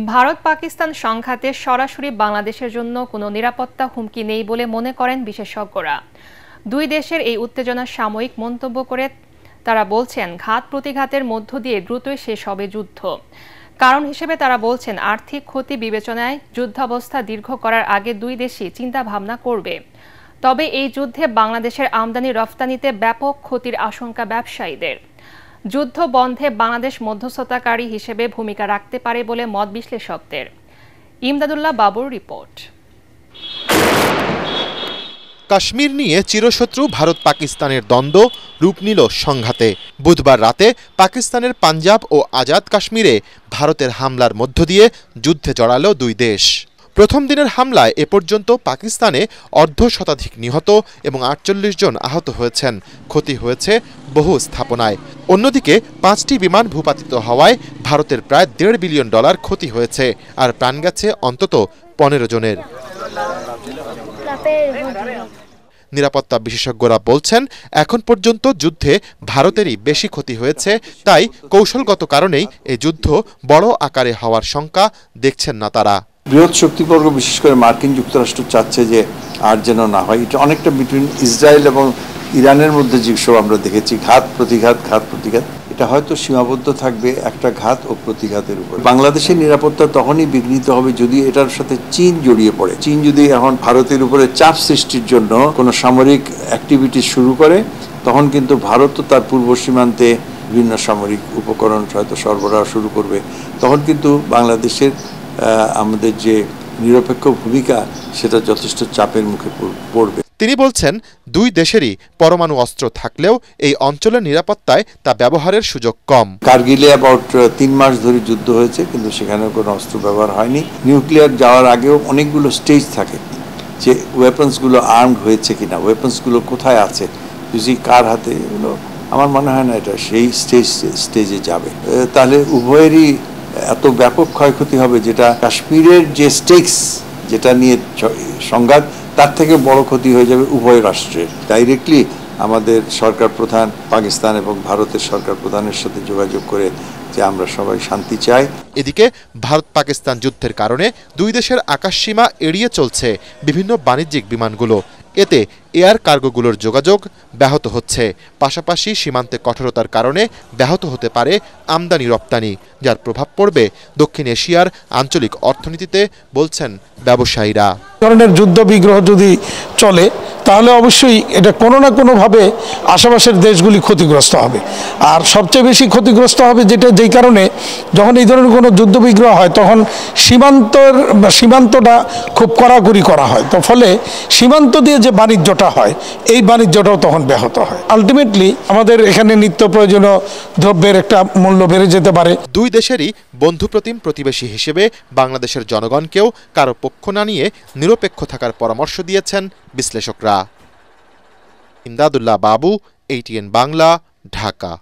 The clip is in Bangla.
ভারত পাকিস্তান সংঘাতে সরাসরি বাংলাদেশের জন্য কোনো নিরাপত্তা হুমকি নেই বলে মনে করেন বিশেষজ্ঞরা। দুই দেশের এই উত্তেজনা সাময়িক মন্তব্য করে তারা বলছেন, ঘাত প্রতিঘাতের মধ্য দিয়ে দ্রুতই শেষ হবে যুদ্ধ। কারণ হিসেবে তারা বলছেন, আর্থিক ক্ষতি বিবেচনায় যুদ্ধাবস্থা দীর্ঘ করার আগে দুই দেশই চিন্তা ভাবনা করবে। তবে এই যুদ্ধে বাংলাদেশের আমদানি রফতানিতে ব্যাপক ক্ষতির আশঙ্কা ব্যবসায়ীদের। যুদ্ধ বন্ধে বাংলাদেশ মধ্যস্থতাকারী হিসেবে ভূমিকা রাখতে পারে বলে মত বিশ্লেষকদের। ইমদাদুল্লাহ বাবুর রিপোর্ট। কাশ্মীর নিয়ে চিরশত্রু ভারত পাকিস্তানের দ্বন্দ্ব রূপ নিল সংঘাতে। বুধবার রাতে পাকিস্তানের পাঞ্জাব ও আজাদ কাশ্মীরে ভারতের হামলার মধ্য দিয়ে যুদ্ধে জড়ালো দুই দেশ। প্রথম দিনের হামলায় এ পর্যন্ত পাকিস্তানে অর্ধশতাধিক নিহত এবং ৪৮ জন আহত হয়েছেন। ক্ষতি হয়েছে বহু স্থাপনায়। অন্যদিকে ৫টি বিমান ভূপাতিত হওয়ায় ভারতের প্রায় $১.৫ বিলিয়ন ক্ষতি হয়েছে, আর প্রাণ গেছে অন্তত ১৫ জনের। নিরাপত্তা বিশেষজ্ঞরা বলছেন, এখন পর্যন্ত যুদ্ধে ভারতেরই বেশি ক্ষতি হয়েছে। তাই কৌশলগত কারণেই এই যুদ্ধ বড় আকারে হওয়ার শঙ্কা দেখছেন না তারা। বৃহৎ শক্তিবর্গ বিশেষ করে মার্কিন যুক্তরাষ্ট্র চাচ্ছে যে আর যেন না হয়। এটা অনেকটা বিটুইন ইসরায়েল এবং ইরানের মধ্যে যেসব আমরা দেখেছি ঘাত প্রতিঘাত, এটা হয়তো সীমাবদ্ধ থাকবে একটা ঘাত ও প্রতিঘাতের উপর। বাংলাদেশের নিরাপত্তা তখনই বিঘ্নিত হবে যদি এটার সাথে চীন জড়িয়ে পড়ে। চীন যদি এখন ভারতের উপরে চাপ সৃষ্টির জন্য কোনো সামরিক অ্যাক্টিভিটি শুরু করে, তখন কিন্তু ভারতও তার পূর্ব সীমান্তে বিভিন্ন সামরিক উপকরণ হয়তো সরবরাহ শুরু করবে। তখন কিন্তু বাংলাদেশের আমাদের যে নিরপেক্ষ ভূমিকা সেটা যথেষ্ট চাপের মুখে পড়বে। তিনি বলছেন, দুই দেশেরই পরমাণু অস্ত্র থাকলেও এই অঞ্চলের নিরাপত্তায় তা ব্যবহারের সুযোগ কম। কার্গিলে অ্যাবাউট ৩ মাস ধরে যুদ্ধ হয়েছে, কিন্তু সেখানেও কোনো অস্ত্র ব্যবহার হয়নি। নিউক্লিয়ার যাওয়ার আগেও অনেকগুলো স্টেজ থাকে যে ওয়েপন্সগুলো আর্মড হয়েছে কিনা, ওয়েপন্সগুলো কোথায় আছে, যদি কার হাতে, এগুলো আমার মনে হয় না এটা সেই স্টেজে যাবে। তাহলে উভয়েরই এত ব্যাপক ক্ষয়ক্ষতি হবে, যেটা কাশ্মীরের যে স্টেক্স যেটা নিয়ে সংঘাত, তার থেকে বড় ক্ষতি হয়ে যাবে উভয় রাষ্ট্রের। ডাইরেক্টলি আমাদের সরকার প্রধান পাকিস্তান এবং ভারতের সরকার প্রধানের সাথে যোগাযোগ করে যে আমরা সবাই শান্তি চাই। এদিকে ভারত পাকিস্তান যুদ্ধের কারণে দুই দেশের আকাশসীমা এড়িয়ে চলছে বিভিন্ন বাণিজ্যিক বিমানগুলো। এতে এয়ার কার্গোগুলোর যোগাযোগ ব্যাহত হচ্ছে। পাশাপাশি সীমান্তে কঠোরতার কারণে ব্যাহত হতে পারে আমদানি রপ্তানি, যার প্রভাব পড়বে দক্ষিণ এশিয়ার আঞ্চলিক অর্থনীতিতে, বলছেন ব্যবসায়ীরা। ধরনের যুদ্ধ বিগ্রহ যদি চলে তাহলে অবশ্যই এটা কোনো না কোনোভাবে আশেপাশের দেশগুলি ক্ষতিগ্রস্ত হবে। আর সবচেয়ে বেশি ক্ষতিগ্রস্ত হবে যেই কারণে যখন এই ধরনের কোনো যুদ্ধ বিগ্রহ হয়, তখন সীমান্তটা খুব কড়াকড়ি করা হয়। তো ফলে সীমান্ত দিয়ে যে বাণিজ্যটা হয়, এই বাণিজ্যটাও তখন ব্যাহত হয়। আলটিমেটলি আমাদের এখানে নিত্য প্রয়োজনীয় দ্রব্যের একটা মূল্য বেড়ে যেতে পারে। দুই দেশেরই বন্ধুপ্রতিম প্রতিবেশী হিসেবে বাংলাদেশের জনগণকেও কারো পক্ষ না নিয়ে নিরপেক্ষ থাকার পরামর্শ দিয়েছেন বিশ্লেষকরা। ইমদাদুল্লাহ বাবু, ATN বাংলা, ঢাকা।